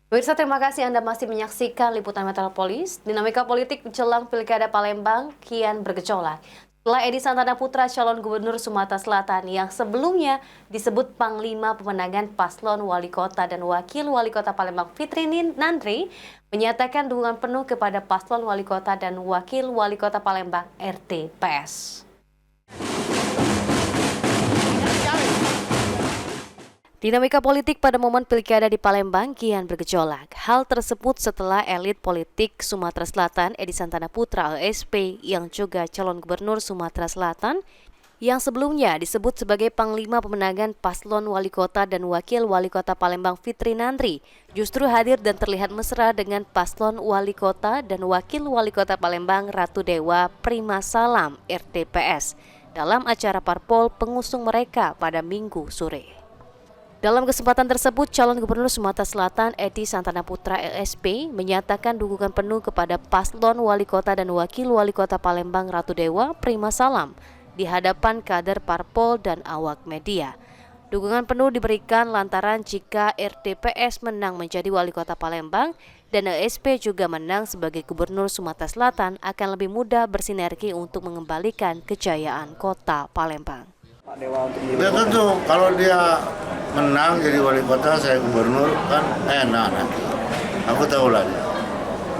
Pemirsa, terima kasih Anda masih menyaksikan Liputan Metropolis. Dinamika politik jelang Pilkada Palembang kian bergejolak. Setelah Edi Santana Putra, calon gubernur Sumatera Selatan yang sebelumnya disebut Panglima Pemenangan Paslon Wali Kota dan Wakil Wali Kota Palembang Fitri Nandri, menyatakan dukungan penuh kepada Paslon Wali Kota dan Wakil Wali Kota Palembang RTPS. Dinamika politik pada momen pilkada di Palembang kian bergejolak. Hal tersebut setelah elit politik Sumatera Selatan Edi Santana Putra (ESP) yang juga calon gubernur Sumatera Selatan yang sebelumnya disebut sebagai Panglima Pemenangan Paslon Wali Kota dan Wakil Wali Kota Palembang Fitri Nandri justru hadir dan terlihat mesra dengan Paslon Wali Kota dan Wakil Wali Kota Palembang Ratu Dewa Prima Salam RTPS dalam acara parpol pengusung mereka pada Minggu sore. Dalam kesempatan tersebut, calon gubernur Sumatera Selatan Edi Santana Putra (LSP) menyatakan dukungan penuh kepada paslon wali kota dan wakil wali kota Palembang Ratu Dewa Prima Salam di hadapan kader parpol dan awak media. Dukungan penuh diberikan lantaran jika RTPS menang menjadi wali kota Palembang dan LSP juga menang sebagai gubernur Sumatera Selatan akan lebih mudah bersinergi untuk mengembalikan kejayaan kota Palembang. Ya tentu, kalau dia menang jadi wali kota, saya gubernur, kan enak nanti. Aku tahu lah dia.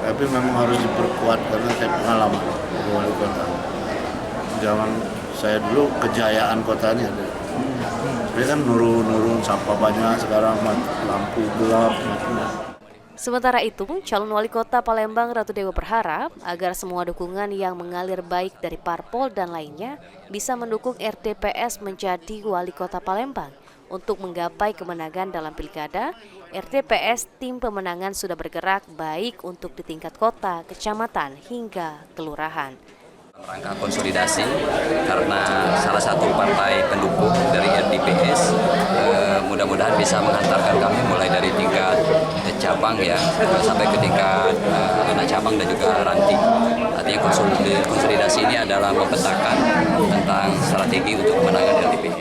Tapi memang harus diperkuat karena saya pengalaman jadi wali kota. Zaman saya dulu kejayaan kota ini ada. Dia kan nurun sampah banyak, sekarang lampu gelap. Sementara itu, calon wali kota Palembang Ratu Dewa berharap agar semua dukungan yang mengalir baik dari parpol dan lainnya bisa mendukung RTPS menjadi wali kota Palembang. Untuk menggapai kemenangan dalam pilkada, RTPS tim pemenangan sudah bergerak baik untuk di tingkat kota, kecamatan, hingga kelurahan. Rangka konsolidasi karena salah satu partai pendukung dari RTPS mudah-mudahan bisa mengantarkan kami mulai dari tingkat cabang ya sampai ke tingkat anak cabang dan juga ranting. Artinya konsolidasi ini adalah memetakan tentang strategi untuk kemenangan RTPS.